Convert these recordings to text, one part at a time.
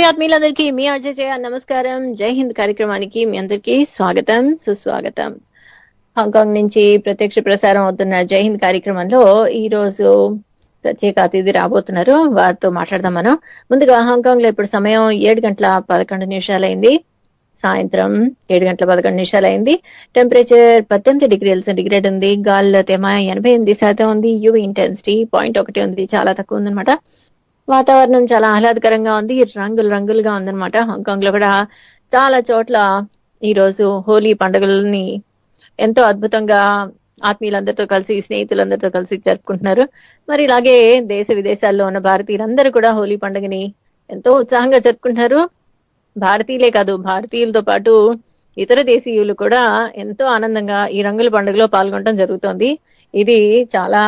ఆత్మీయులందరికీ మీ జయ నమస్కారం. జై హింద్ కార్యక్రమానికి మీ అందరికీ స్వాగతం, సుస్వాగతం. హాంకాంగ్ నుంచి ప్రత్యక్ష ప్రసారం అవుతున్న జై హింద్ కార్యక్రమంలో ఈ రోజు ప్రత్యేక అతిథి రాబోతున్నారు. వారితో మాట్లాడదాం మనం. ముందుగా హాంకాంగ్ లో ఇప్పుడు సమయం 7:11 సాయంత్రం 7:11 టెంపరేచర్ 18 డిగ్రీల సెంటిగ్రేడ్ ఉంది. గాలిలో తేమ 88% ఉంది. యూవీ ఇంటెన్సిటీ 0.1 ఉంది. చాలా తక్కువ ఉందన్నమాట. వాతావరణం చాలా ఆహ్లాదకరంగా ఉంది. రంగులుగా ఉందన్నమాట. హాంకాంగ్ లో కూడా చాలా చోట్ల ఈ రోజు హోలీ పండుగలని ఎంతో అద్భుతంగా ఆత్మీయులందరితో కలిసి, స్నేహితులందరితో కలిసి జరుపుకుంటున్నారు. మరి ఇలాగే దేశ విదేశాల్లో ఉన్న భారతీయులందరూ కూడా హోలీ పండుగని ఎంతో ఉత్సాహంగా జరుపుకుంటున్నారు. భారతీయులే కాదు, భారతీయులతో పాటు ఇతర దేశీయులు కూడా ఎంతో ఆనందంగా ఈ రంగుల పండుగలో పాల్గొనడం జరుగుతోంది. ఇది చాలా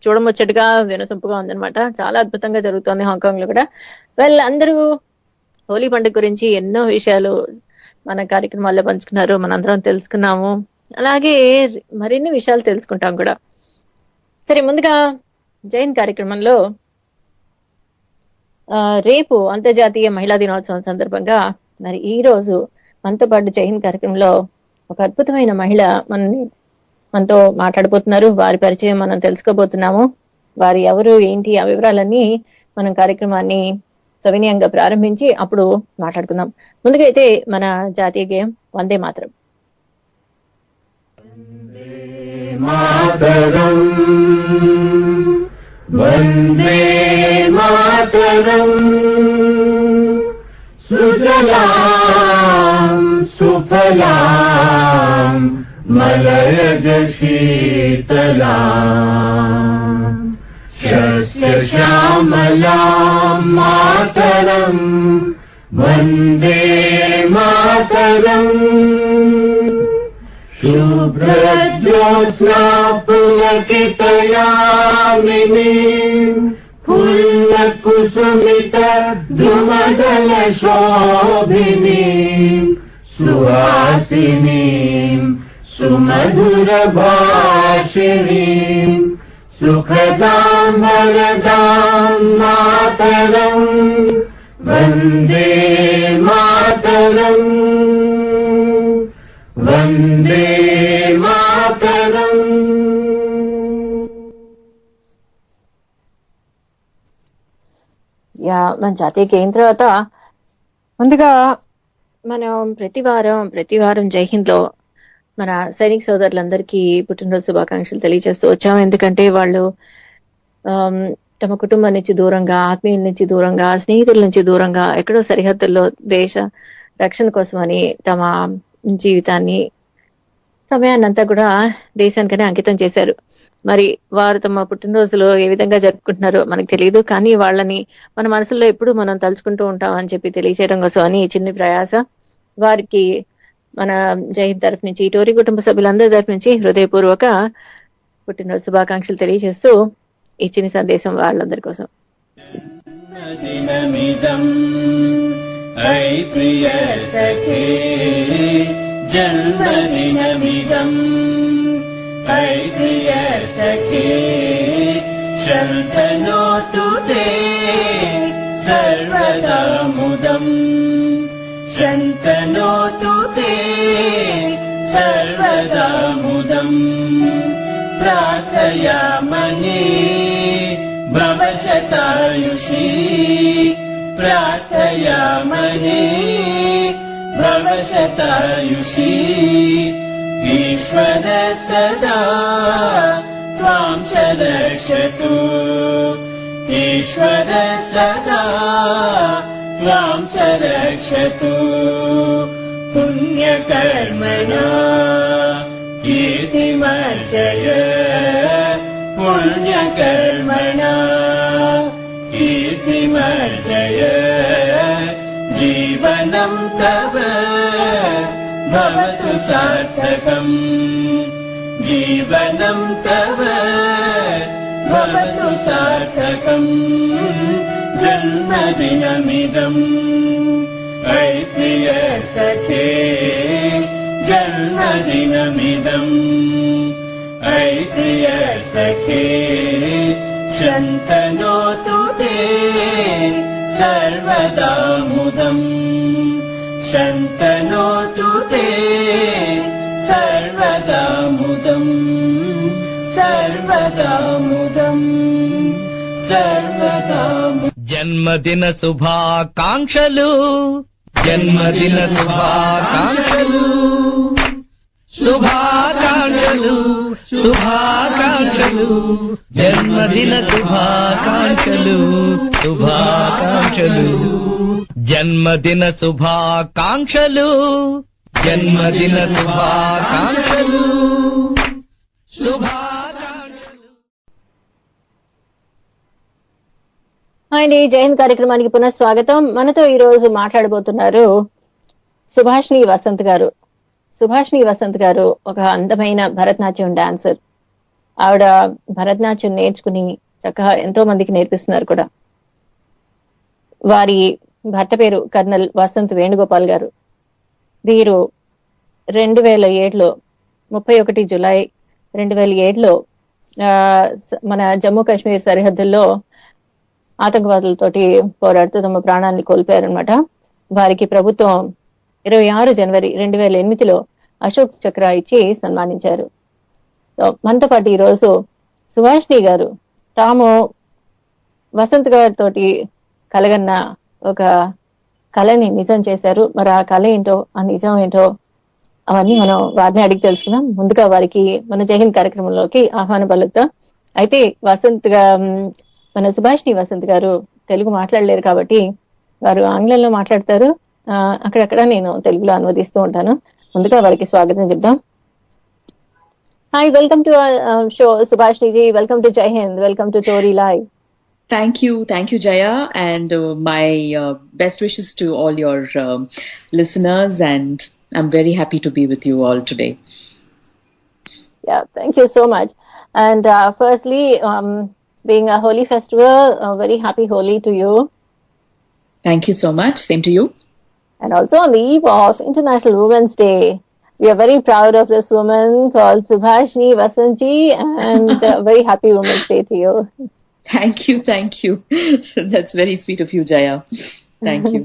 చూడముచ్చటగా వినసొంపుగా ఉందన్నమాట. చాలా అద్భుతంగా జరుగుతోంది హాంకాంగ్ లో కూడా. అందరూ హోలీ పండుగ గురించి ఎన్నో విషయాలు మన కార్యక్రమాల్లో పంచుకున్నారు, మనందరం తెలుసుకున్నాము. అలాగే మరిన్ని విషయాలు తెలుసుకుంటాం కూడా. సరే, ముందుగా జైన్ కార్యక్రమంలో రేపు అంతర్జాతీయ మహిళా దినోత్సవం సందర్భంగా మరి ఈ రోజు మనతో పాటు జైన్ కార్యక్రమంలో ఒక అద్భుతమైన మహిళ మనతో మాట్లాడబోతున్నారు. వారి పరిచయం మనం తెలుసుకోబోతున్నాము. వారు ఎవరు, ఏంటి, ఆ వివరాలన్నీ మనం కార్యక్రమాన్ని సవినయంగా ప్రారంభించి అప్పుడు మాట్లాడుకుందాం. ముందుగా అయితే మన జాతీయ గేయం వందే మాతరం. వందే మాతరం సుజలాం సుఫలాం మలయజ శీతలాం శస్య శ్యామలాం మాతరం వందే మాతరం శుభ్రజ్యోత్స్నా పులకితయామినీం పుల్లకుసుమిత ద్రుమదల శోభినీం సుహాసినీం సుమధుర భాషిణీం సుఖదాం వరదాం మాతరం వందే మాతరం వందే మాతరం. మన జాతీయ గేయం తర్వాత ముందుగా మనం ప్రతి వారం జై హింద్ లో మన సైనిక సోదరులందరికీ పుట్టినరోజు శుభాకాంక్షలు తెలియజేస్తూ వచ్చాము. ఎందుకంటే వాళ్ళు తమ కుటుంబం నుంచి దూరంగా, ఆత్మీయుల నుంచి దూరంగా, స్నేహితుల నుంచి దూరంగా ఎక్కడో సరిహద్దుల్లో దేశ రక్షణ కోసమని తమ జీవితాన్ని, సమయాన్నంతా కూడా దేశానికనే అంకితం చేశారు. మరి వారు తమ పుట్టినరోజులో ఏ విధంగా జరుపుకుంటున్నారో మనకు తెలియదు, కానీ వాళ్ళని మన మనసుల్లో ఎప్పుడు మనం తలుచుకుంటూ ఉంటామని చెప్పి తెలియచేయడం కోసం అని చిన్న ప్రయాస. వారికి మన జైన్ తరఫు నుంచి, టోరీ కుటుంబ సభ్యులందరి తరఫు నుంచి హృదయపూర్వక పుట్టినరోజు శుభాకాంక్షలు తెలియజేస్తూ ఈ చిన్న సందేశం వాళ్ళందరి కోసం. జన్మదినమిదం ఐ ప్రియ సఖే శంతనోతు తే సర్వదా ముదం శంతనోతు తే సర్వదా ముదం ప్రార్థయామనే భవశతాయుషీ ప్రార్థయామనే భవశతాయుషీ ఈశ్వర సదా త్వాం చ రక్షతు ఈశ్వర సదా త్వాం చ రక్షతు పుణ్యకర్మణా కీర్తిమర్జయ పుణ్యకర్మణా కీర్తిమర్జయ జీవనం తవ భవతు సార్థకం జీవనం తవ భవతు సార్థకం జన్మదినమిదం ఐ ప్రియ సఖే జన్మదినమిదం ఐ ప్రియ సఖే శంతనోతు తే సర్వదా ముదం शन्तनोतु ते सर्वदा मुदम् सर्वदा मुदम् सर्वदा జన్మదిన శుభాకాంక్షలు జన్మదిన శుభాకాంక్షలు శుభాకాంక్షలు శుభాకాంక్షలు జన్మదిన శుభాకాంక్షలు శుభాకాంక్షలు జన్మదిన శుభాకాంక్షలు జన్మదిన శుభాకాంక్షలు శుభాకాంక్షలు. అండి జైన్ కార్యక్రమానికి పునః స్వాగతం. మనతో ఈ రోజు మాట్లాడబోతున్నారు సుభాషిణి వసంత్ గారు. సుభాషిణి వసంత్ గారు ఒక అందమైన భరతనాట్యం డాన్సర్. ఆవిడ భరతనాట్యం నేర్చుకుని చక్కగా ఎంతో మందికి నేర్పిస్తున్నారు కూడా. వారి భర్త పేరు కర్నల్ వసంత్ వేణుగోపాల్ గారు. వీరు 2007లో 31 జులై 2007లో మన జమ్మూ కాశ్మీర్ సరిహద్దుల్లో ఆతంకవాదులతోటి పోరాడుతూ తమ ప్రాణాన్ని కోల్పోయారనమాట. వారికి ప్రభుత్వం 26 జనవరి 2008లో అశోక్ చక్ర ఇచ్చి సన్మానించారు. మనతో పాటు ఈరోజు సుభాషిణి గారు తాము వసంత్ గారితో కలగన్న ఒక కళని నిజం చేశారు. మరి ఆ కళ ఏంటో, ఆ నిజం ఏంటో అవన్నీ మనం వారిని అడిగి తెలుసుకుందాం. ముందుగా వారికి మన జైహింద్ కార్యక్రమంలోకి ఆహ్వానం పలుకుతాం. అయితే మన సుభాషిణి వసంత్ గారు తెలుగు మాట్లాడలేరు కాబట్టి వారు ఆంగ్లంలో మాట్లాడతారు. అక్కడక్కడ నేను తెలుగులో అనువదిస్తూ ఉంటాను. ముందుగా వారికి స్వాగతం చెప్దాం. Hi, welcome to show Subhashini ji. Welcome to Jai Hind. Welcome to TORI live. Thank you, Jaya, and my best wishes to all your listeners, and I'm very happy to be with you all today. Yeah, thank you so much. And firstly, being a holy festival, a very happy Holi to you. Thank you so much. Same to you. And also on the eve of International Women's Day, we are very proud of this woman called Subhashini Vasanth, and very happy Women's Day to you. Thank you. That's very sweet of you, Jaya. Thank you.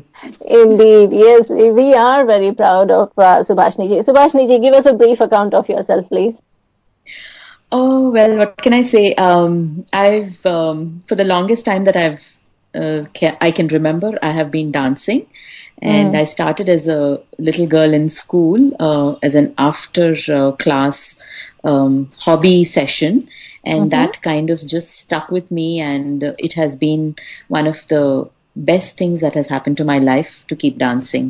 Indeed, yes, we are very proud of Subhashini ji. Subhashini ji, give us a brief account of yourself, please. Oh, well, what can I say? I've, for the longest time that I can remember, I have been dancing. And I started as a little girl in school, as an after class hobby session. And that kind of just stuck with me, and it has been one of the best things that has happened to my life to keep dancing.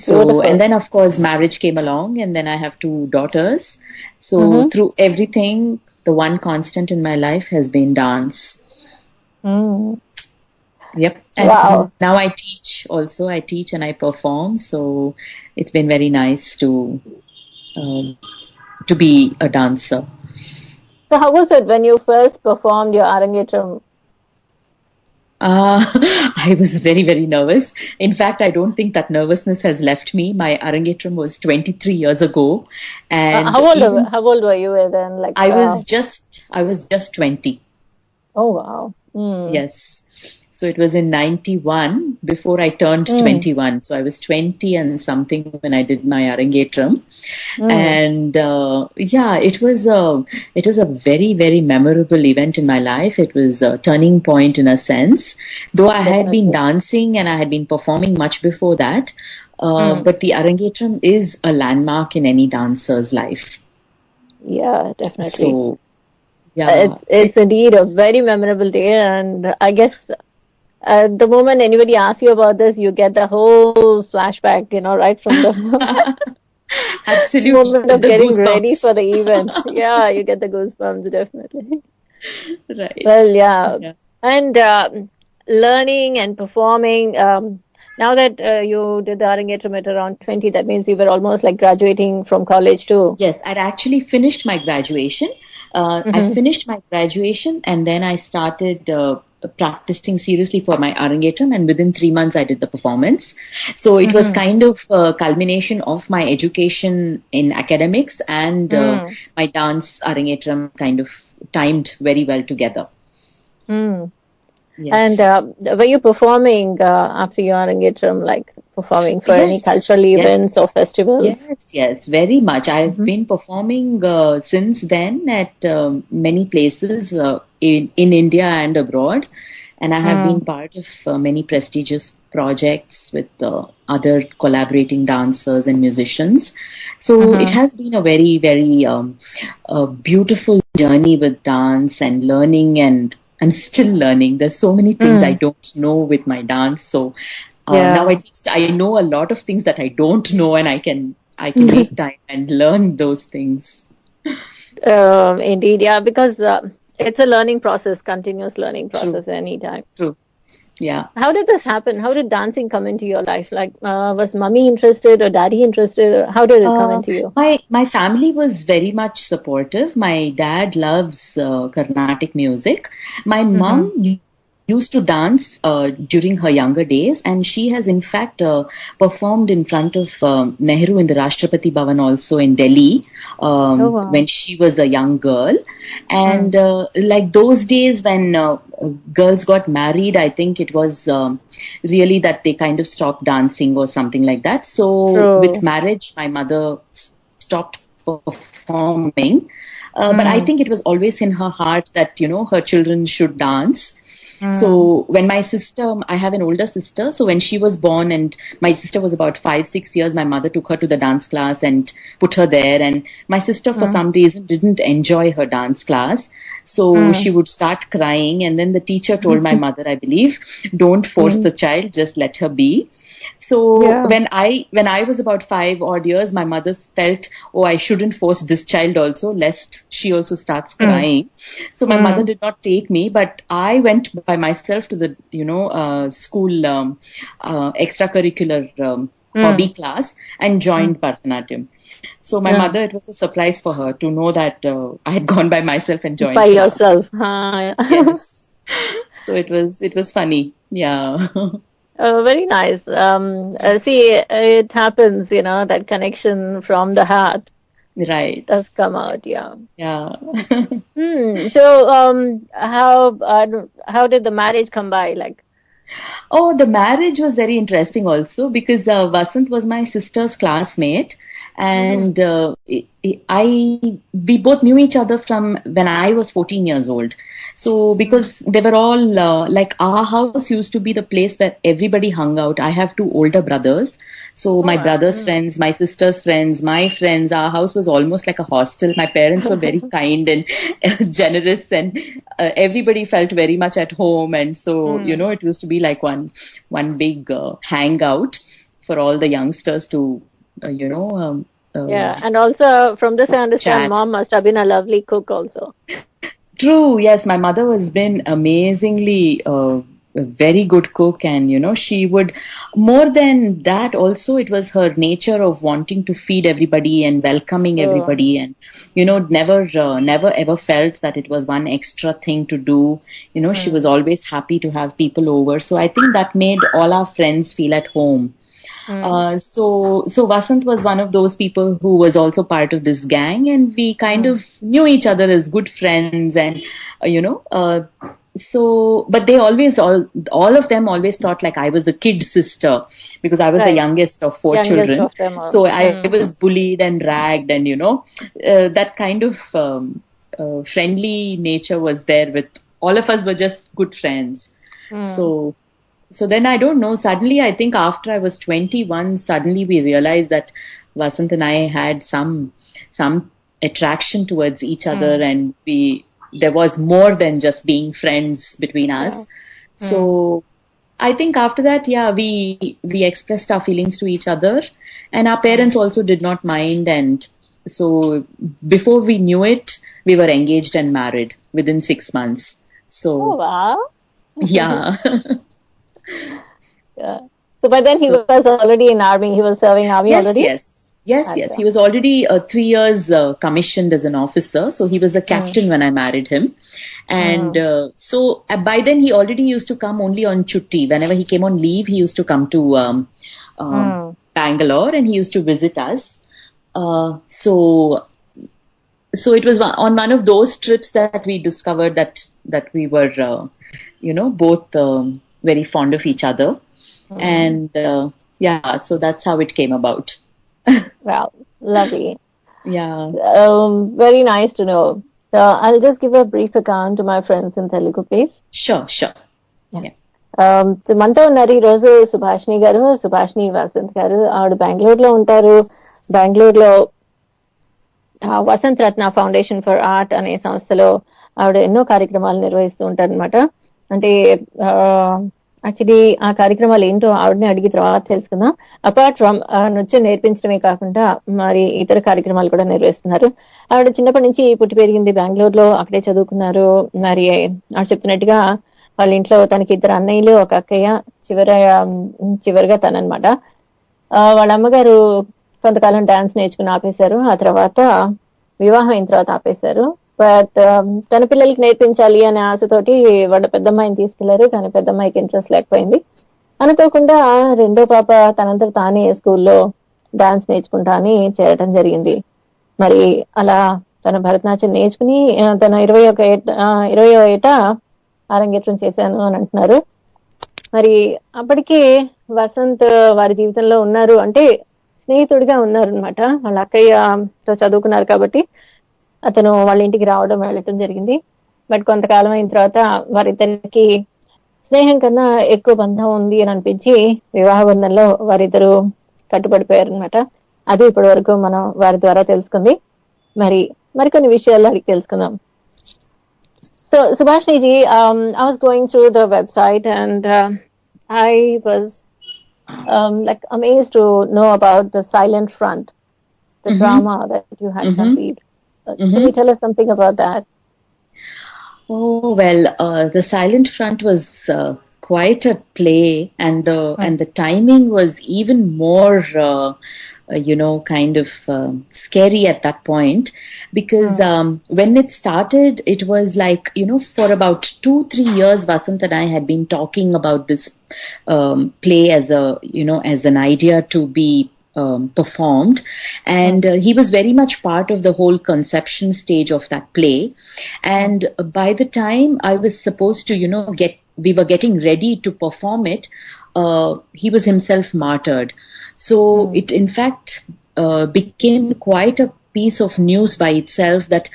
So, Beautiful. and then of course marriage came along, and then I have 2 daughters. So through everything, the one constant in my life has been dance. Yep. And wow. Now I teach also. I teach and I perform. So it's been very nice to be a dancer. So how was it when you first performed your Arangetram? I was very, very nervous. In fact, I don't think that nervousness has left me. My Arangetram was 23 years ago. And how old were you then? Like I was just 20. Oh wow. Yes. So it was in 91 before I turned 21. So I was 20 and something when I did my Arangetram. And it was a very, very memorable event in my life. It was a turning point in a sense. Though I had been dancing and I had been performing much before that. But the Arangetram is a landmark in any dancer's life. Yeah, definitely. So, yeah. It's indeed a very memorable day, and I guess the moment anybody asks you about this, you get the whole flashback, right from the absolutely moment of getting goosebumps. ready for the event. Yeah, you get the goosebumps, definitely. Right. Well, yeah. And learning and performing. Now that you did the Arangetram at around 20, that means you were almost like graduating from college too. Yes, I'd actually finished my graduation. I finished my graduation, and then I started practicing seriously for my Arangetram, and within 3 months I did the performance. So it was kind of a culmination of my education in academics and my dance Arangetram kind of timed very well together. Yes. And were you performing after your Arangetram, like performing for any cultural events or festivals? Yes, very much. I've been performing since then at many places in India and abroad. And I have been part of many prestigious projects with other collaborating dancers and musicians. So it has been a very, very beautiful journey with dance and learning, and I'm still learning. There's so many things I don't know with my dance. So now at least I know a lot of things that I don't know, and I can make time and learn those things. Indeed, yeah, because it's a learning process, continuous learning process anytime. True. Yeah. How did this happen? How did dancing come into your life? Like, was mommy interested or daddy interested? Or how did it come into you? My family was very much supportive. My dad loves Carnatic music. My mom used to dance during her younger days, and she has in fact performed in front of Nehru in the Rashtrapati Bhavan also in Delhi when she was a young girl. And like those days when girls got married, I think it was really that they kind of stopped dancing or something like that. So with marriage, my mother stopped performing. But I think it was always in her heart that, her children should dance. So when my sister, I have an older sister, so when she was born and my sister was about 5-6 years, my mother took her to the dance class and put her there. And my sister, for some reason, didn't enjoy her dance class. So she would start crying, and then the teacher told my mother, I believe, don't force the child, just let her be. So when I was about 5 odd years, my mother felt, I shouldn't force this child also, lest she also starts crying. So my mother did not take me, but I went by myself to the school extracurricular hobby class and joined Bharatanatyam. So my mother, it was a surprise for her to know that I had gone by myself and joined. By yourself. Yes. So it was funny. Yeah. Very nice. See, it happens, that connection from the heart. Right. Does come out, yeah. Yeah. So, how did the marriage come by? Like, the marriage was very interesting also because Vasanth was my sister's classmate, and we both knew each other from when I was 14 years old. So because they were all like, our house used to be the place where everybody hung out. I have 2 older brothers. So my brother's friends, my sister's friends, my friends, our house was almost like a hostel. My parents were very kind and generous, and everybody felt very much at home. And so, it used to be like one big hangout for all the youngsters to, and also from this I understand, mom must have been a lovely cook also. True, yes. My mother has been amazingly a very good cook, and she would, more than that also, it was her nature of wanting to feed everybody and welcoming everybody, and never ever felt that it was one extra thing to do. She was always happy to have people over. So I think that made all our friends feel at home. So Vasanth was one of those people who was also part of this gang, and we kind of knew each other as good friends, and so, but they always, all of them always thought like I was the kid sister, because I was the youngest of 4 children. So I was bullied and ragged, and that kind of friendly nature was there with all of us. Were just good friends. So then I don't know, suddenly I think after I was 21, suddenly we realized that Vasanth and I had some attraction towards each other, and there was more than just being friends between us. So I think after that, we expressed our feelings to each other, and our parents also did not mind. And so before we knew it, we were engaged and married within 6 months. So, wow. Yeah. So by then he was already in army. He was serving army already? Yes. He was already 3 years commissioned as an officer. So he was a captain when I married him. And so by then he already used to come only on chutti. Whenever he came on leave, he used to come to Bangalore, and he used to visit us. So it was on one of those trips that we discovered that we were, both very fond of each other. And yeah, so that's how it came about. Wow, lovely. Yeah. Very nice to know. So I'll just give a brief account to my friends in Telugu, please. Sure. Yeah. So మనతో ఉన్నారు ఈ రోజు సుభాషిణి గారు, సుభాషిణి వసంత్ గారు. ఆవిడ బెంగళూరులో ఉంటారు. బెంగళూరులో వసంత్ రత్న ఫౌండేషన్ ఫర్ ఆర్ట్ అనే సంస్థలో ఆవిడ ఎన్నో కార్యక్రమాలు నిర్వహిస్తూ ఉంటారు అనమాట. అంటే యాక్చువల్లీ ఆ కార్యక్రమాలు ఏంటో ఆవిడని అడిగి తర్వాత తెలుసుకుందాం. అపార్ట్ ఫ్రమ్ నృత్యం నేర్పించడమే కాకుండా మరి ఇతర కార్యక్రమాలు కూడా నిర్వహిస్తున్నారు. ఆవిడ చిన్నప్పటి నుంచి పుట్టి పెరిగింది బెంగళూరులో, అక్కడే చదువుకున్నారు. మరి ఆవిడ చెప్తున్నట్టుగా వాళ్ళ ఇంట్లో తనకి 2 అన్నయ్యలు, ఒక అక్కయ్య, చివరిగా తననమాట. వాళ్ళ అమ్మగారు కొంతకాలం డాన్స్ నేర్చుకుని ఆపేశారు. ఆ తర్వాత వివాహం అయిన తర్వాత ఆపేశారు. బట్ తన పిల్లలకి నేర్పించాలి అనే ఆశతోటి వాళ్ళ పెద్దమ్మాయిని తీసుకెళ్లారు. కానీ పెద్దమ్మాయికి ఇంట్రెస్ట్ లేకపోయింది. అనుకోకుండా రెండో పాప తనంతట తానే స్కూల్లో డాన్స్ నేర్చుకుంటా అని చేరటం జరిగింది. మరి అలా తన భరతనాట్యం నేర్చుకుని తన 20వ ఏట అరంగేట్రం చేశాను అని అంటున్నారు. మరి అప్పటికే వసంత్ వారి జీవితంలో ఉన్నారు అంటే స్నేహితుడిగా ఉన్నారు అనమాట. వాళ్ళ అక్కయ్యతో చదువుకున్నారు కాబట్టి అతను వాళ్ళ ఇంటికి రావడం వెళ్ళటం జరిగింది. బట్ కొంతకాలం అయిన తర్వాత వారిద్దరికి స్నేహం కన్నా ఎక్కువ బంధం ఉంది అని అనిపించి వివాహ బంధంలో వారిద్దరు కట్టుబడిపోయారు అనమాట. అది ఇప్పటి వరకు మనం వారి ద్వారా తెలుసుకుంది. మరికొన్ని విషయాలు అడిగి తెలుసుకుందాం. So Subhashini ji, I was going through the website and I was like amazed to know about the Silent Front, the drama that you had conceived. Can you tell us something about that? Oh well, the Silent Front was quite a play, and the timing was even more, kind of scary at that point, because when it started, it was like, for about 2-3 years, Vasanth and I had been talking about this play as an idea to be performed, and he was very much part of the whole conception stage of that play. And by the time I was supposed to we were getting ready to perform it, he was himself martyred. So it in fact became quite a piece of news by itself that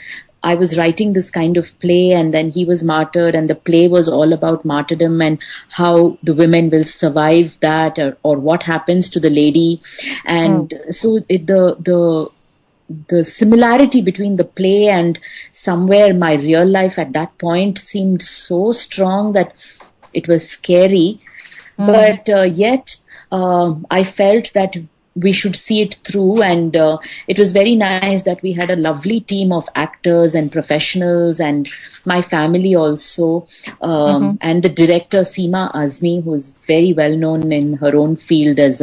I was writing this kind of play and then he was martyred, and the play was all about martyrdom and how the women will survive that, or what happens to the lady. And so the similarity between the play and somewhere my real life at that point seemed so strong that it was scary. But yet I felt that we should see it through, and it was very nice that we had a lovely team of actors and professionals and my family also, and the director Seema Azmi, who is very well known in her own field as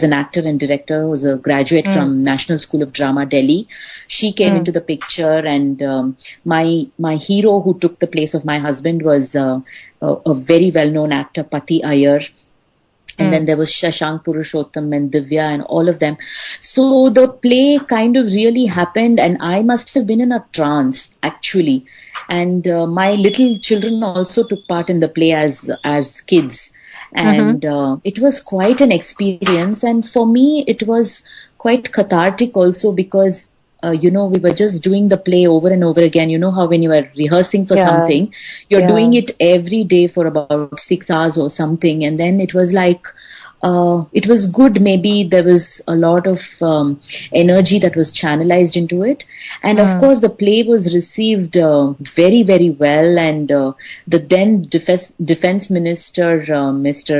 an actor and director, who's a graduate from National School of Drama, Delhi. She came into the picture, and my hero who took the place of my husband was a very well known actor, Pati Iyer. And then there was Shashank Purushottam and Divya and all of them. So the play kind of really happened, and I must have been in a trance actually. And my little children also took part in the play as kids. And it was quite an experience. And for me, it was quite cathartic also, because we were just doing the play over and over again. You know how when you are rehearsing for something, you're doing it every day for about 6 hours or something. And then it was like, it was good. Maybe there was a lot of energy that was channelized into it. And of course, the play was received very, very well. And the then defense minister, Mr.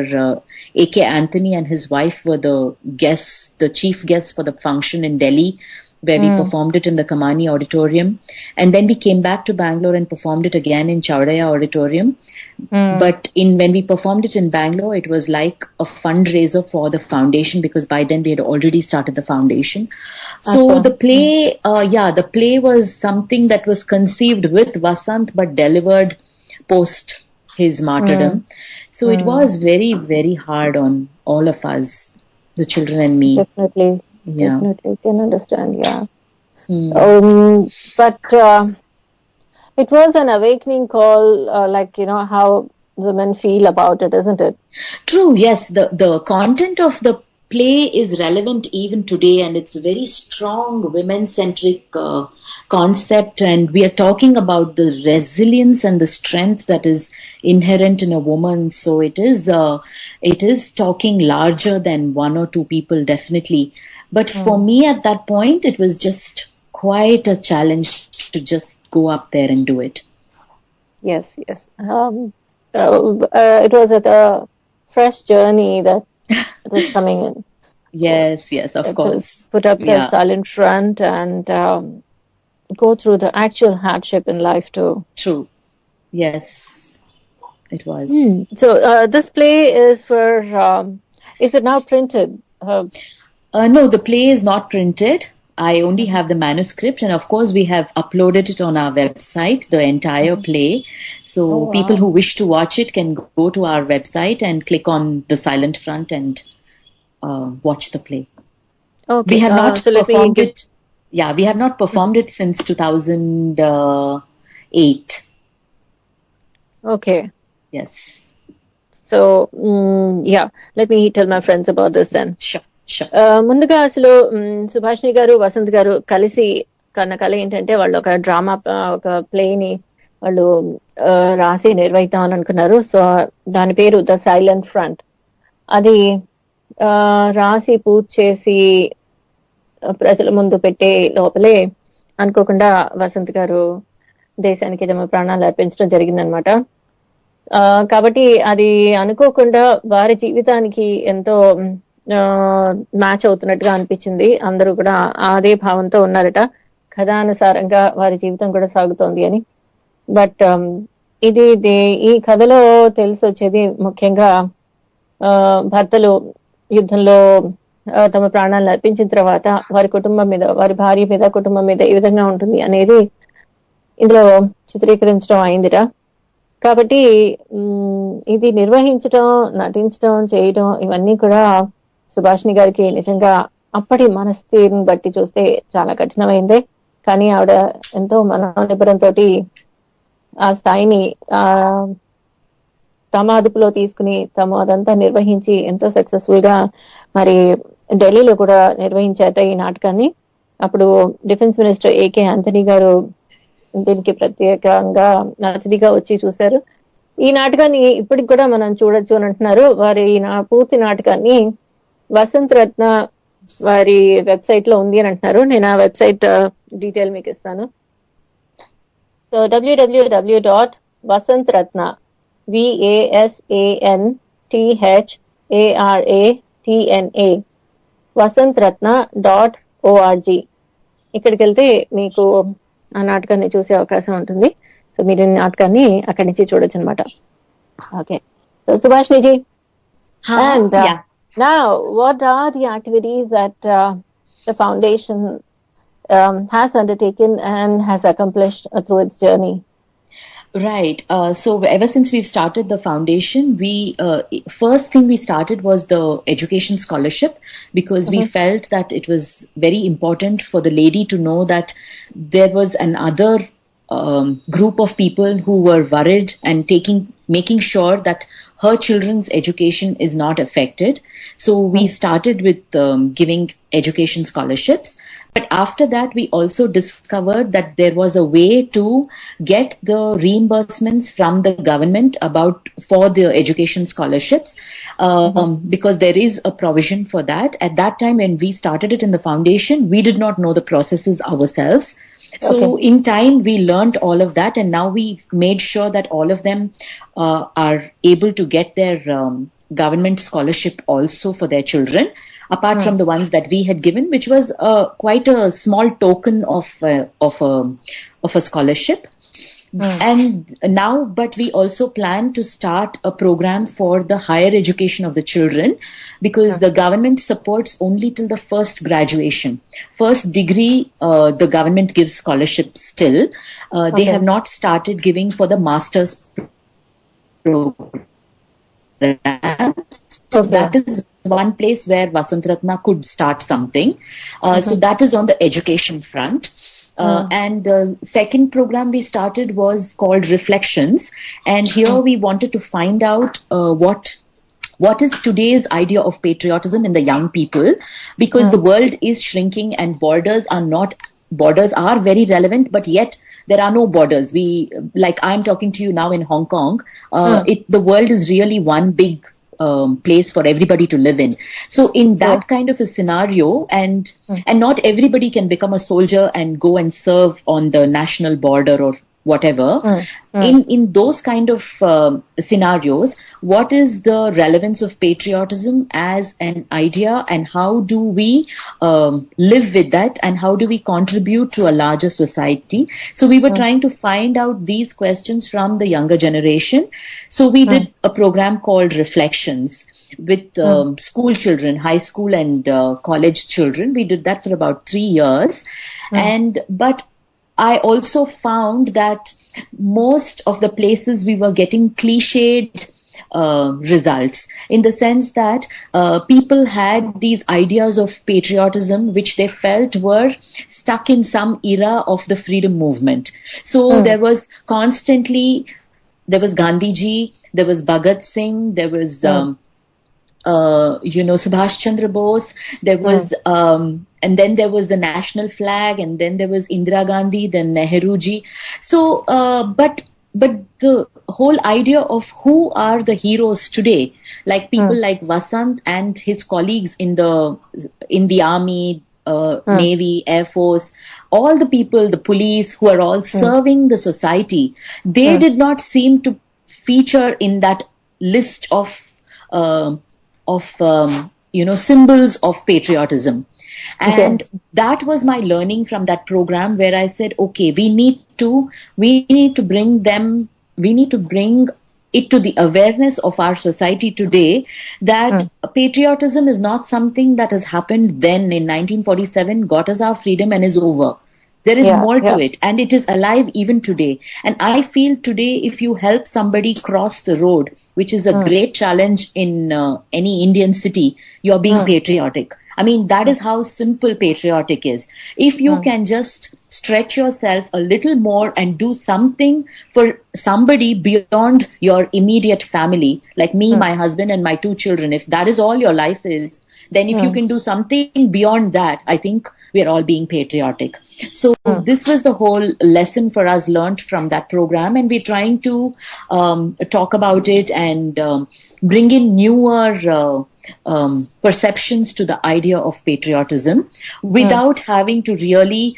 A.K. Anthony, and his wife were the chief guests for the function in Delhi, where we performed it in the Kamani Auditorium. And then we came back to Bangalore and performed it again in Chaudhaya Auditorium. But when we performed it in Bangalore, it was like a fundraiser for the foundation, because by then we had already started the foundation. So the play was something that was conceived with Vasanth but delivered post his martyrdom. So it was very, very hard on all of us, the children and me. Definitely. Yeah. Definitely can understand. But it was an awakening call, how women feel about it, isn't it? True. Yes. The content of the play is relevant even today, and it's a very strong women-centric concept, and we are talking about the resilience and the strength that is inherent in a woman. So it is talking larger than one or two people, definitely. But for me at that point, it was just quite a challenge to just go up there and do it. Yes. It was a fresh journey that was coming in. Yes, of course. To put up the silent front and go through the actual hardship in life too. True. Yes, it was. So this play is for, is it now printed? No, the play is not printed. I only have the manuscript, and of course we have uploaded it on our website, the entire play. So people who wish to watch it can go to our website and click on the silent front and watch the play. Okay. We have not performed it. Yeah, we have not performed it since 2008. Okay. Yes. So, let me tell my friends about this then. Sure. ముందుగా అసలు సుభాషిణి గారు వసంత్ గారు కలిసి కన్న కళ ఏంటంటే వాళ్ళు ఒక డ్రామా ఒక ప్లేని వాళ్ళు రాసి నిర్వహిద్దామని అనుకున్నారు. సో దాని పేరు ద సైలెంట్ ఫ్రంట్. అది రాసి పూర్తి చేసి ప్రజల ముందు పెట్టే లోపలే అనుకోకుండా వసంత్ గారు దేశానికి తమ ప్రాణాలు అర్పించడం జరిగిందనమాట. కాబట్టి అది అనుకోకుండా వారి జీవితానికి ఎంతో మ్యాచ్ అవుతున్నట్టుగా అనిపించింది. అందరూ కూడా అదే భావంతో ఉన్నారట. కథానుసారంగా వారి జీవితం కూడా సాగుతోంది అని. బట్ ఈ కథలో తెలిసి వచ్చేది ముఖ్యంగా భర్తలు యుద్ధంలో తమ ప్రాణాలను అర్పించిన తర్వాత వారి కుటుంబం మీద, వారి భార్య మీద, కుటుంబం మీద ఏ విధంగా ఉంటుంది అనేది ఇందులో చిత్రీకరించడం అయిందిట. కాబట్టి ఇది నిర్వహించడం, నటించడం, చేయడం ఇవన్నీ కూడా సుభాషిణి గారికి నిజంగా అప్పటి మనస్థితిని బట్టి చూస్తే చాలా కఠినమైందే. కానీ ఆవిడ ఎంతో మనోనిబ్బరంతో ఆ స్థాయిని తమ అదుపులో తీసుకుని అదంతా నిర్వహించి ఎంతో సక్సెస్ఫుల్ గా మరి ఢిల్లీలో కూడా నిర్వహించారట ఈ నాటకాన్ని. అప్పుడు డిఫెన్స్ మినిస్టర్ ఏకే ఆంటనీ గారు దీనికి ప్రత్యేకంగా అతిథిగా వచ్చి చూశారు. ఈ నాటకాన్ని ఇప్పటికి కూడా మనం చూడొచ్చు అని అంటున్నారు. వారి పూర్తి నాటకాన్ని వసంతరత్న వారి వెబ్సైట్ లో ఉంది అని అంటున్నారు. నేను ఆ వెబ్సైట్ డీటెయిల్ మీకు ఇస్తాను. So www.vasantharatna VASANTHARATNA vasantharatna.org. ఇక్కడికి వెళ్తే మీకు ఆ నాటకాన్ని చూసే అవకాశం ఉంటుంది. సో మీరు ఈ నాటకాన్ని అక్కడి నుంచి చూడొచ్చు అనమాట. Okay, so Subhashini ji, and now what are the activities that the foundation has undertaken and has accomplished through its journey? Right. So ever since we've started the foundation, first thing we started was the education scholarship, because we felt that it was very important for the lady to know that there was another group of people who were worried and making sure that her children's education is not affected. So we started with giving education scholarships. But after that, we also discovered that there was a way to get the reimbursements from the government for the education scholarships, because there is a provision for that. At that time, when we started it in the foundation, we did not know the processes ourselves. So in time, we learned all of that, and now we've made sure that all of them are able to get their government scholarship also for their children, apart from the ones that we had given, which was quite a small token of a scholarship. And now, but we also plan to start a program for the higher education of the children, because the government supports only till the first graduation. First degree, the government gives scholarships still. They have not started giving for the master's program. So that is one place where Vasantharatna could start something. So that is on the education front. And the second program we started was called Reflections. And here we wanted to find out what what is today's idea of patriotism in the young people, because the world is shrinking and borders are very relevant, but yet there are no borders. Like I'm talking to you now in Hong Kong, the world is really one big place for everybody to live in. So in that kind of a scenario, and not everybody can become a soldier and go and serve on the national border or whatever. In those kind of scenarios, what is the relevance of patriotism as an idea, and how do we live with that, and how do we contribute to a larger society? So we were trying to find out these questions from the younger generation. So we did a program called Reflections with school children, high school and college children. We did that for about 3 years. But I also found that most of the places we were getting cliched results, in the sense that people had these ideas of patriotism which they felt were stuck in some era of the freedom movement. So there was Gandhiji, there was Bhagat Singh, there was Subhash Chandra Bose, there was and then there was the national flag, and then there was Indira Gandhi, then Nehruji. So but the whole idea of who are the heroes today, like people like Vasanth and his colleagues in the army, Navy, Air Force, all the people, the police who are all serving the society, they did not seem to feature in that list of symbols of patriotism. And that was my learning from that program, where I said, okay, we need to bring it to the awareness of our society today, that patriotism is not something that has happened then in 1947, got us our freedom and is over. There is more to it, and it is alive even today. And I feel today, if you help somebody cross the road, which is a great challenge in any Indian city, you're being patriotic. I mean, that is how simple patriotic is. If you can just stretch yourself a little more and do something for somebody beyond your immediate family, like me, my husband and my 2 children, if that is all your life is, then if you can do something beyond that, I think we're all being patriotic. So this was the whole lesson for us learned from that program, and we're trying to talk about it and bring in newer perceptions to the idea of patriotism without having to really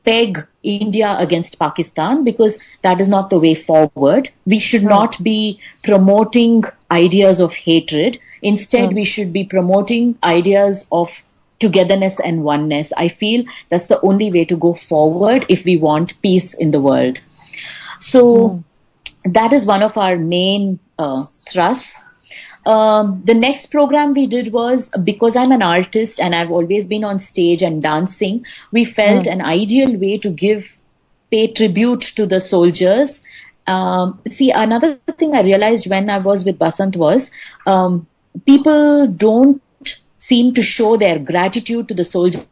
peg India against Pakistan, because that is not the way forward. We should not be promoting ideas of hatred. Instead, we should be promoting ideas of togetherness and oneness. I feel that's the only way to go forward if we want peace in the world. So that is one of our main thrusts. The next program we did was, because I'm an artist and I've always been on stage and dancing, we felt an ideal way to pay tribute to the soldiers. See, another thing I realized when I was with Vasanth was, people don't seem to show their gratitude to the soldiers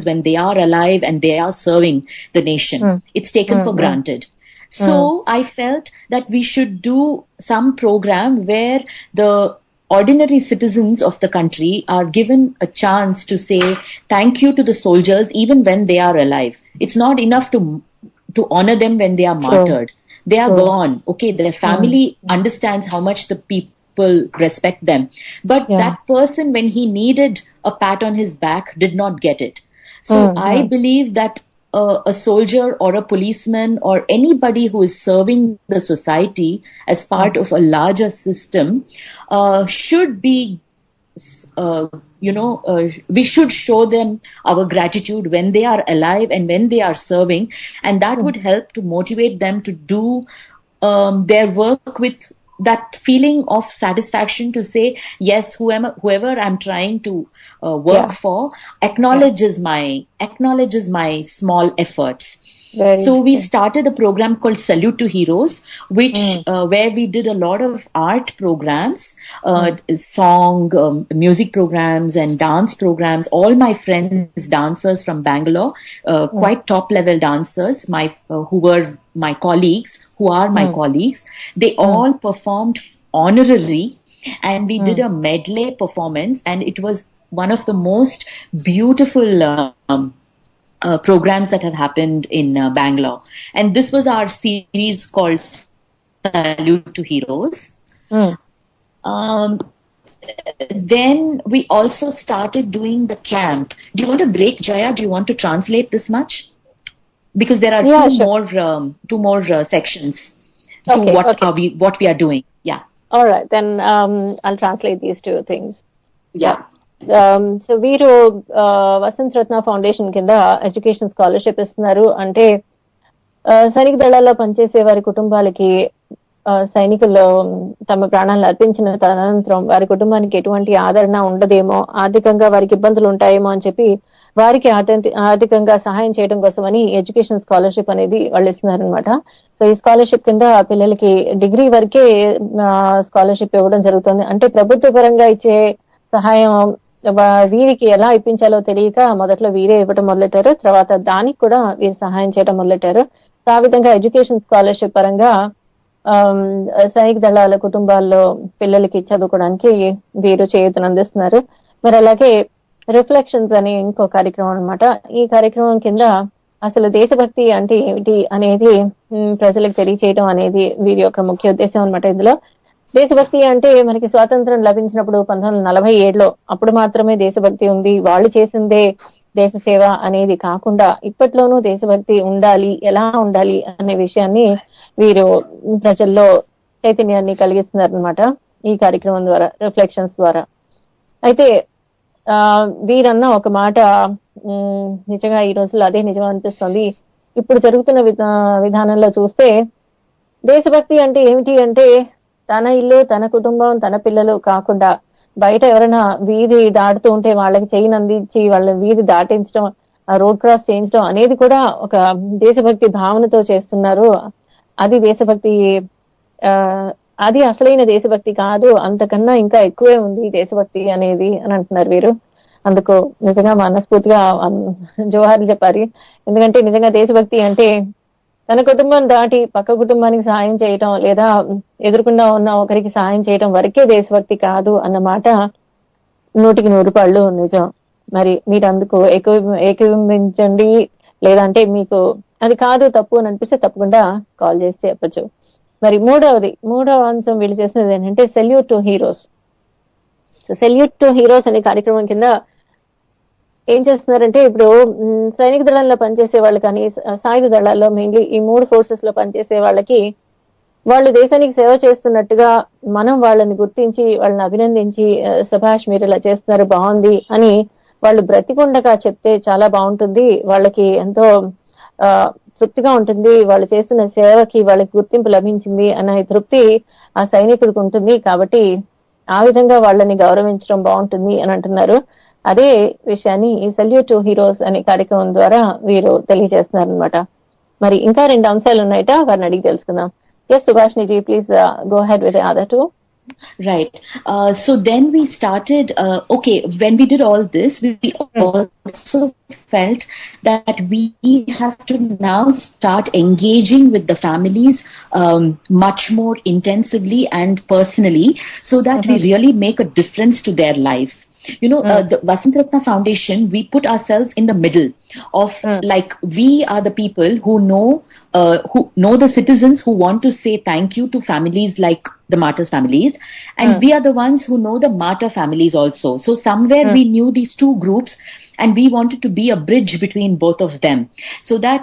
when they are alive and they are serving the nation. It's taken for granted. So I felt that we should do some program where the ordinary citizens of the country are given a chance to say thank you to the soldiers even when they are alive. It's not enough to honor them when they are martyred. They are gone. Okay, their family understands how much the people respect them. But that person, when he needed a pat on his back, did not get it. So I believe that a soldier or a policeman or anybody who is serving the society as part of a larger system should be, we should show them our gratitude when they are alive and when they are serving, and that would help to motivate them to do their work with that feeling of satisfaction, to say, yes, whoever I'm trying to work for acknowledges my small efforts. So we started a program called Salute to Heroes, which where we did a lot of art programs, song, music programs and dance programs. All my friends, dancers from Bangalore, quite top level dancers, who were my colleagues, they all performed honorary, and we did a medley performance, and it was one of the most beautiful programs that have happened in Bangalore. And this was our series called Salute to Heroes. Then we also started doing the camp. Do you want to break, Jaya? Do you want to translate this much? Because there are two more sections to what we are doing. Yeah. All right. Then I'll translate these two things. Yeah. So వీరు వసంతరత్న foundation కింద education scholarship ఇస్తున్నారు. అంటే సైనిక దళాల్లో పనిచేసే వారి కుటుంబాలకి సైనికులు తమ ప్రాణాలను అర్పించిన తదనంతరం వారి కుటుంబానికి ఎటువంటి ఆదరణ ఉండదేమో, ఆర్థికంగా వారికి ఇబ్బందులు ఉంటాయేమో అని చెప్పి వారికి ఆర్థికంగా సహాయం చేయడం కోసమని ఎడ్యుకేషన్ స్కాలర్షిప్ అనేది వాళ్ళు ఇస్తున్నారనమాట. సో ఈ స్కాలర్షిప్ కింద పిల్లలకి డిగ్రీ వరకే స్కాలర్షిప్ ఇవ్వడం జరుగుతుంది. అంటే ప్రభుత్వ పరంగా ఇచ్చే సహాయం వీరికి ఎలా ఇప్పించాలో తెలియక మొదట్లో వీరే ఇవ్వడం మొదలెట్టారు. తర్వాత దానికి కూడా వీరు సహాయం చేయడం మొదలెట్టారు. సో ఆ విధంగా ఎడ్యుకేషన్ స్కాలర్షిప్ పరంగా సైనిక దళాల కుటుంబాల్లో పిల్లలకి చదువుకోవడానికి వీరు చేయూతను అందిస్తున్నారు. మరి అలాగే రిఫ్లెక్షన్స్ అని ఇంకో కార్యక్రమం అన్నమాట. ఈ కార్యక్రమం కింద అసలు దేశభక్తి అంటే ఏమిటి అనేది ప్రజలకు తెలియచేయడం అనేది వీరి యొక్క ముఖ్య ఉద్దేశం అన్నమాట. ఇందులో దేశభక్తి అంటే మనకి స్వాతంత్రం లభించినప్పుడు 1947లో అప్పుడు మాత్రమే దేశభక్తి ఉంది, వాళ్ళు చేసిందే దేశ సేవ అనేది కాకుండా ఇప్పట్లోనూ దేశభక్తి ఉండాలి, ఎలా ఉండాలి అనే విషయాన్ని వీరు ప్రజల్లో చైతన్యాన్ని కలిగిస్తున్నారు అనమాట ఈ కార్యక్రమం ద్వారా, రిఫ్లెక్షన్స్ ద్వారా. అయితే వీరన్న ఒక మాట నిజంగా ఈ రోజుల్లో అదే నిజం అనిపిస్తుంది. ఇప్పుడు జరుగుతున్న విధానంలో చూస్తే దేశభక్తి అంటే ఏమిటి అంటే తన ఇల్లు, తన కుటుంబం, తన పిల్లలు కాకుండా బయట ఎవరైనా వీధి దాటుతూ ఉంటే వాళ్ళకి చెయ్యి అందించి వాళ్ళ వీధి దాటించడం, రోడ్ క్రాస్ చేయించడం అనేది కూడా ఒక దేశభక్తి భావనతో చేస్తున్నారు. అది దేశభక్తి, అది అసలైన దేశభక్తి కాదు, అంతకన్నా ఇంకా ఎక్కువే ఉంది దేశభక్తి అనేది అని అంటున్నారు వీరు. అందుకు నిజంగా మనస్ఫూర్తిగా జోహార్లు చెప్పాలి. ఎందుకంటే నిజంగా దేశభక్తి అంటే తన కుటుంబం దాటి పక్క కుటుంబానికి సహాయం చేయటం లేదా ఎదురుకుండా ఉన్న ఒకరికి సహాయం చేయటం వరకే దేశభక్తి కాదు అన్నమాట 100% నిజం. మరి మీరు అందుకు ఏకీభవించండి, లేదంటే మీకు అది కాదు తప్పు అని అనిపిస్తే తప్పకుండా కాల్ చేసి చెప్పచ్చు. మరి మూడవ అంశం వీళ్ళు చేసినది ఏంటంటే salute to heroes. So salute to heroes అనే కార్యక్రమం కింద ఏం చేస్తున్నారంటే ఇప్పుడు సైనిక దళాల్లో పనిచేసే వాళ్ళు కానీ సాయుధ దళాల్లో మెయిన్లీ ఈ 3 ఫోర్సెస్ లో పనిచేసే వాళ్ళకి వాళ్ళు దేశానికి సేవ చేస్తున్నట్టుగా మనం వాళ్ళని గుర్తించి వాళ్ళని అభినందించి సుభాష్ మీరు ఇలా చేస్తున్నారు బాగుంది అని వాళ్ళు బ్రతికుండగా చెప్తే చాలా బాగుంటుంది, వాళ్ళకి ఎంతో తృప్తిగా ఉంటుంది, వాళ్ళు చేస్తున్న సేవకి వాళ్ళకి గుర్తింపు లభించింది అనే తృప్తి ఆ సైనికుడికి ఉంటుంది. కాబట్టి ఆ విధంగా వాళ్ళని గౌరవించడం బాగుంటుంది అని అంటున్నారు. అదే విషయాన్ని ఈ సెల్యూట్ టు హీరోస్ అనే కార్యక్రమం ద్వారా వీరు తెలియజేస్తున్నారు అనమాట. మరి ఇంకా 2 అంశాలు ఉన్నాయట, వారిని అడిగి తెలుసుకుందాం. Yes Subhashini ji, please go ahead with the other 2. Right. So then we started, when we did all this, we also felt that we have to now start engaging with the families much more intensively and personally so that we really make a difference to their life. You know, the Vasantharatna Foundation, we put ourselves in the middle of like we are the people who know the citizens who want to say thank you to families like the martyrs' families, and we are the ones who know the martyr families also. So somewhere we knew these two groups, and we wanted to be a bridge between both of them, so that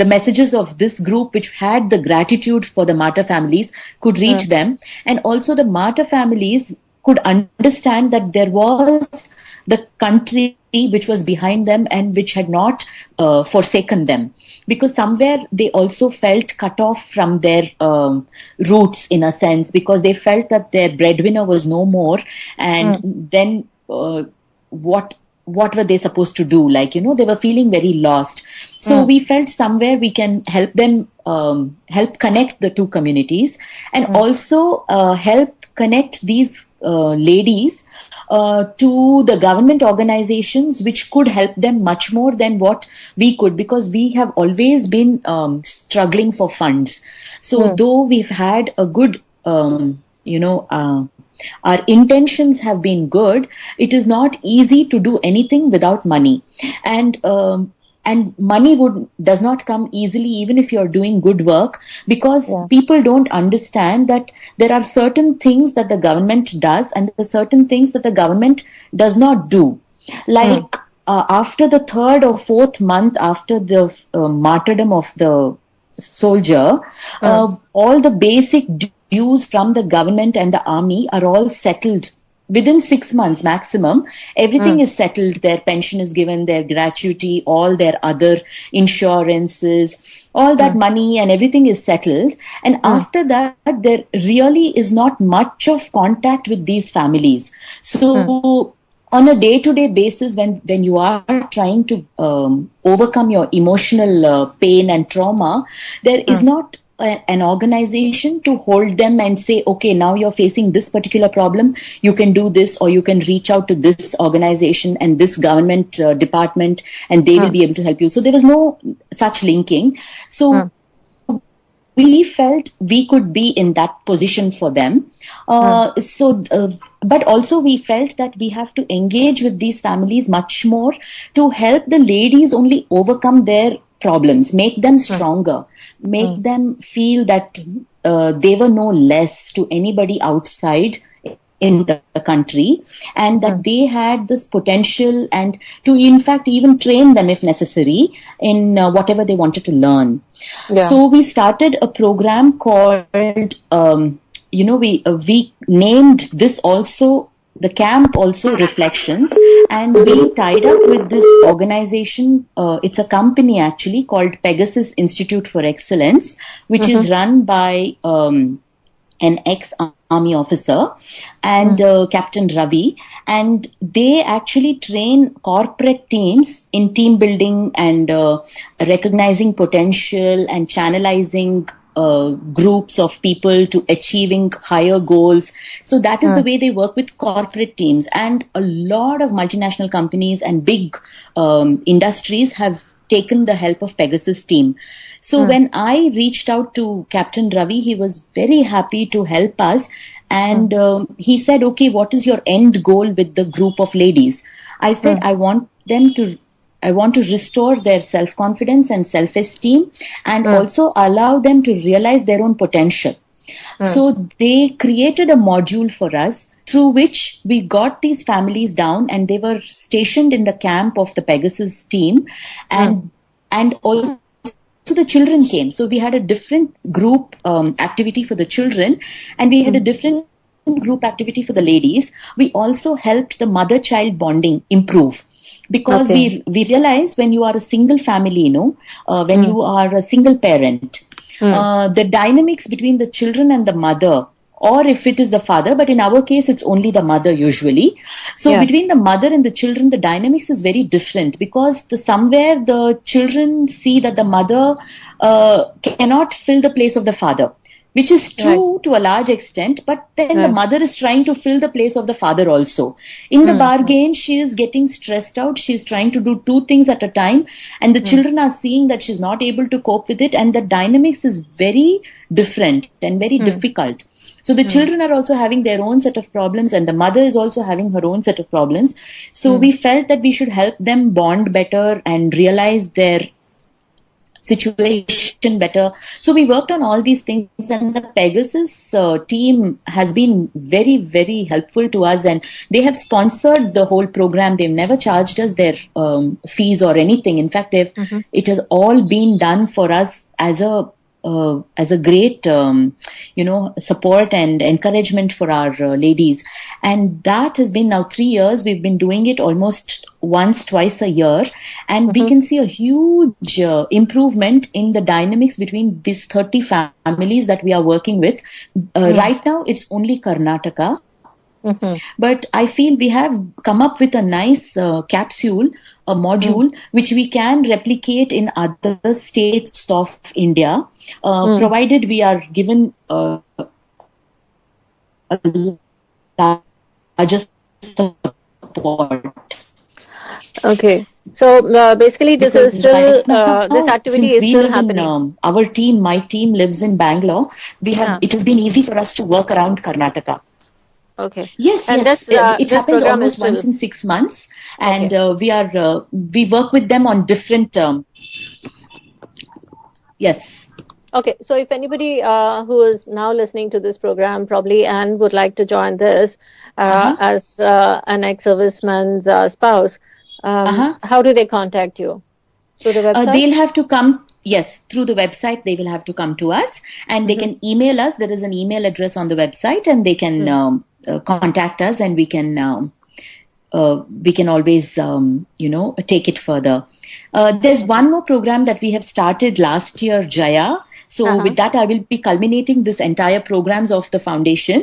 the messages of this group which had the gratitude for the martyr families could reach them, and also the martyr families could understand that there was the country which was behind them and which had not forsaken them, because somewhere they also felt cut off from their roots in a sense, because they felt that their breadwinner was no more, and then what were they supposed to do? Like, you know, they were feeling very lost. So we felt somewhere we can help them, help connect the two communities, and also help connect these ladies to the government organizations which could help them much more than what we could, because we have always been struggling for funds. So though we've had a good, our intentions have been good, it is not easy to do anything without money. And money does not come easily even if you're doing good work, because people don't understand that there are certain things that the government does and there are certain things that the government does not do. Like after the third or fourth month after the martyrdom of the soldier, all the basic dues from the government and the army are all settled. Within 6 months maximum, everything is settled. Their pension is given, their gratuity, all their other insurances, all that money and everything is settled. And after that, there really is not much of contact with these families. So on a day-to-day basis, when you are trying to overcome your emotional pain and trauma, there is not an organization to hold them and say, okay, now you're facing this particular problem, you can do this, or you can reach out to this organization and this government department and they will be able to help you. So there was no such linking. So we felt we could be in that position for them. But also we felt that we have to engage with these families much more to help the ladies only overcome their problems, make them stronger, make them feel that they were no less to anybody outside in the country, and that they had this potential, and to in fact even train them if necessary in whatever they wanted to learn. So we started a program called, we named this also, the camp also Reflections, and we tied up with this organization. It's a company actually called Pegasus Institute for Excellence, which is run by an ex-army officer and Captain Ravi, and they actually train corporate teams in team building and recognizing potential and channelizing groups of people to achieving higher goals. So that is the way they work with corporate teams, and a lot of multinational companies and big industries have taken the help of Pegasus team. So when I reached out to Captain Ravi, he was very happy to help us, and he said, okay, what is your end goal with the group of ladies? I said, I want to restore their self-confidence and self-esteem, and also allow them to realize their own potential. So they created a module for us through which we got these families down, and they were stationed in the camp of the Pegasus team, and also the children came. So we had a different group activity for the children, and we had a different group activity for the ladies. We also helped the mother-child bonding improve. Because we realize when you are a single family, when you are a single parent, the dynamics between the children and the mother, or if it is the father, but in our case, it's only the mother usually. So between the mother and the children, the dynamics is very different, because somewhere the children see that the mother cannot fill the place of the father. Which is true to a large extent, but then the mother is trying to fill the place of the father also. In the bargain, she is getting stressed out. She is trying to do two things at a time, and the children are seeing that she's not able to cope with it, and the dynamics is very different and very difficult. So the children are also having their own set of problems, and the mother is also having her own set of problems. So we felt that we should help them bond better and realize their situation better. So we worked on all these things, and the Pegasus team has been very, very helpful to us, and they have sponsored the whole program. They've never charged us their fees or anything. In fact, it has all been done for us as a great, support and encouragement for our ladies. And that has been now 3 years. We've been doing it almost twice a year. And we can see a huge improvement in the dynamics between these 30 families that we are working with. Right now, it's only Karnataka. But I feel we have come up with a nice capsule, a module, which we can replicate in other states of India, provided we are given a larger support. Okay. So basically, this is Because still right now, this activity since is we still live happening. in our team, my team lives in Bangalore. Yeah. It has been easy for us to work around Karnataka. Okay. Yes, And yes. It this happens program is almost still once in 6 months, and okay. we work with them on different. Yes. Okay, so if anybody who is now listening to this program probably and would like to join this Uh-huh. as an ex-serviceman's spouse, Uh-huh. how do they contact you? Through the website? They'll have to come, yes, through the website. They will have to come to us, and they Mm-hmm. can email us. There is an email address on the website, and they can contact us, and we can always, take it further. There's one more program that we have started last year, Jaya. So Uh-huh. with that, I will be culminating this entire programs of the foundation.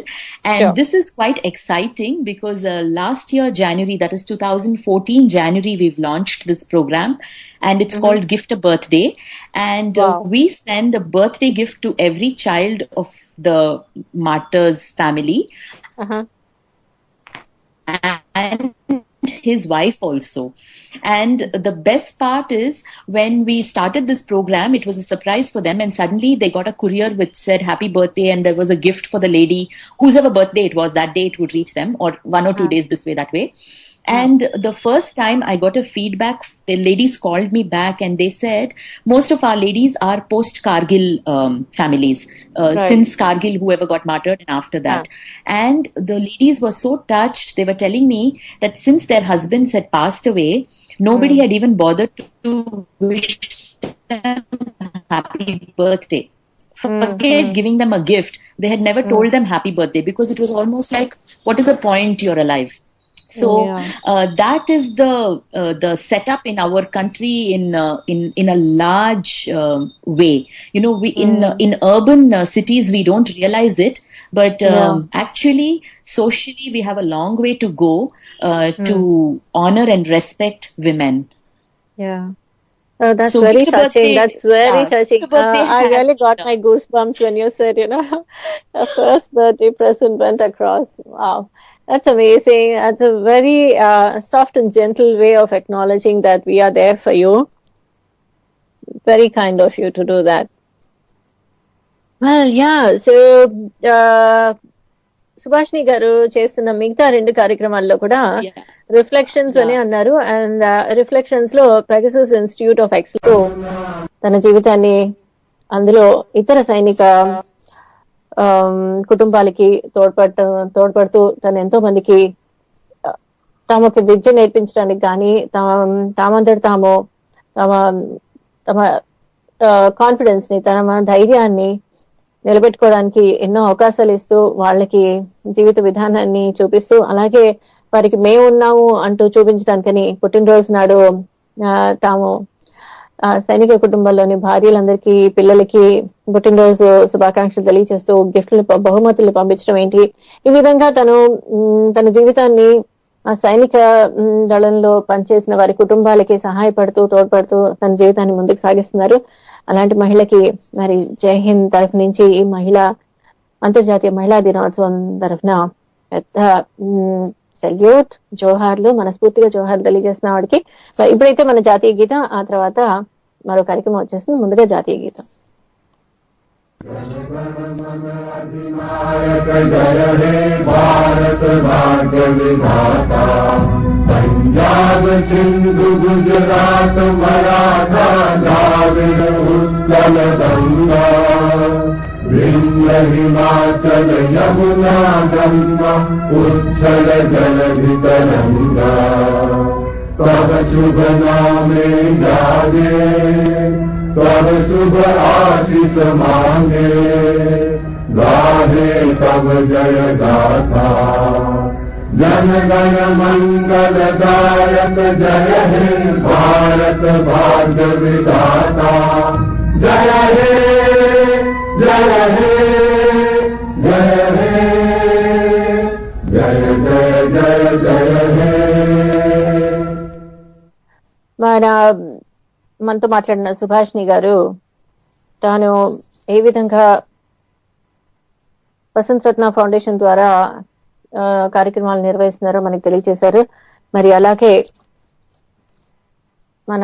And Sure. this is quite exciting because last year, January, that is 2014, January, we've launched this program, and it's Mm-hmm. called Gift a Birthday. And Wow. we send a birthday gift to every child of the martyr's family, Uh-huh. and his wife also. And the best part is, when we started this program, it was a surprise for them, and suddenly they got a courier which said happy birthday, and there was a gift for the lady, whosever birthday it was that day, it would reach them, or 1 or 2 days this way, that way. And the first time I got a feedback, the ladies called me back and they said most of our ladies are post Kargil families, Right. since Kargil, whoever got martyred, and after that. And the ladies were so touched. They were telling me that since their husbands had passed away, nobody had even bothered to wish them happy birthday. Forget giving them a gift. They had never told them happy birthday, because it was almost like, what is the point, you're alive? So that is the setup in our country in a large way. You know, we in urban cities we don't realize it, but actually socially we have a long way to go to honor and respect women. Yeah. Oh, that's So very gift a touching. birthday, That's very touching. gift a birthday I has really got been, my goosebumps when you said, a first birthday present went across. Wow. That's amazing. That's a very soft and gentle way of acknowledging that we are there for you. Very kind of you to do that. Well, yeah. So, Subhashini గారు చేస్తున్న మిగతా 2 కార్యక్రమాల్లో కూడా reflections అని అన్నారు. And reflections లో Pegasus institute of X లో తన జీవితాన్ని, అందులో ఇతర సైనిక కుటుంబాలకి తోడ్పడుతూ తను ఎంతో మందికి తమకి విద్య నేర్పించడానికి కానీ తామంతటి తాము తమ కాన్ఫిడెన్స్ ని, తమ ధైర్యాన్ని నిలబెట్టుకోవడానికి ఎన్నో అవకాశాలు ఇస్తూ వాళ్ళకి జీవిత విధానాన్ని చూపిస్తూ, అలాగే వారికి మేము ఉన్నాము అంటూ చూపించడానికని పుట్టినరోజు నాడు తాము సైనిక కుటుంబంలోని భార్యలందరికీ, పిల్లలకి పుట్టినరోజు శుభాకాంక్షలు తెలియజేస్తూ గిఫ్ట్లు, బహుమతులు పంపించడం ఏంటి, ఈ విధంగా తన జీవితాన్ని ఆ సైనిక దళంలో పనిచేసిన వారి కుటుంబాలకి సహాయపడుతూ, తోడ్పడుతూ తన జీవితాన్ని ముందుకు సాగిస్తున్నారు. అలాంటి మహిళకి మరి జై హింద్ తరఫు నుంచి ఈ అంతర్జాతీయ మహిళా దినోత్సవం తరఫున పెద్ద సెల్యూట్, జోహార్లు, మనస్ఫూర్తిగా జోహార్లు తెలియజేస్తున్న వాడికి. ఇప్పుడైతే మన జాతీయ గీతం, ఆ తర్వాత మరో కార్యక్రమం వచ్చేస్తుంది. ముందుగా జాతీయ గీతం. पंजाब सिंधु गुजरात मराठा द्राविड़ उत्कल गंगा विंध्य हिमाचल यमुना गंगा उच्छल जलधि तरंगा तब शुभ नामे जागे तब शुभ आशीष मांगे गाहे तब जय गाथा जन गण मंगल दायक जय हे भारत भाग्य विधाता जय हे जय हे जय हे जय जय जय जय हे. మనతో మాట్లాడిన సుభాషిణి గారు తాను ఏ విధంగా వసంతరత్న ఫౌండేషన్ ద్వారా కార్యక్రమాలు నిర్వహిస్తున్నారో మనకి తెలియజేశారు. మరి అలాగే మన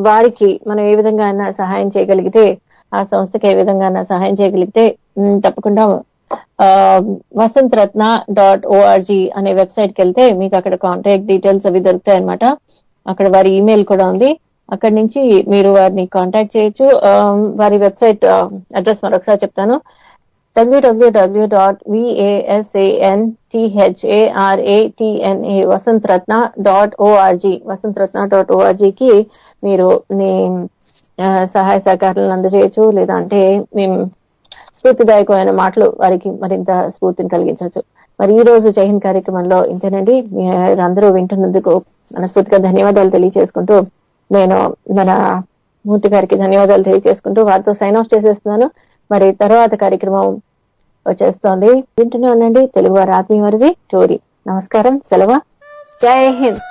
వారికి మనం ఏ విధంగా అయినా సహాయం చేయగలిగితే, ఆ సంస్థకి ఏ విధంగా అయినా సహాయం చేయగలిగితే తప్పకుండా Vasantharatna.org అనే వెబ్సైట్ కి వెళ్తే మీకు అక్కడ కాంటాక్ట్ డీటెయిల్స్ అవి దొరుకుతాయి అనమాట. అక్కడ వారి ఈమెయిల్ కూడా ఉంది. అక్కడి నుంచి మీరు వారిని కాంటాక్ట్ చేయొచ్చు. వారి వెబ్సైట్ అడ్రస్ మరొకసారి చెప్తాను. www.vasanthratna Vasantharatna.org Vasantharatna.org కి మీరు సహాయ సహకారాలను అందజేయచ్చు. లేదా అంటే మేము స్ఫూర్తిదాయకమైన మాటలు వారికి మరింత స్ఫూర్తిని కలిగించవచ్చు. మరి ఈ రోజు జై హింద్ కార్యక్రమంలో ఇంతేనండి. మీరందరూ వింటున్నందుకు మనస్ఫూర్తిగా ధన్యవాదాలు తెలియజేసుకుంటూ, నేను మన మూర్తి గారికి ధన్యవాదాలు తెలియజేసుకుంటూ వారితో సైన్ ఆఫ్ చేసేస్తున్నాను. మరి తర్వాత కార్యక్రమం వచ్చేస్తోంది. వింటూనే ఉండండి తెలుగు వారి ఆత్మీయ వారిది టోరీ. నమస్కారం, సెలవు, జై హింద్.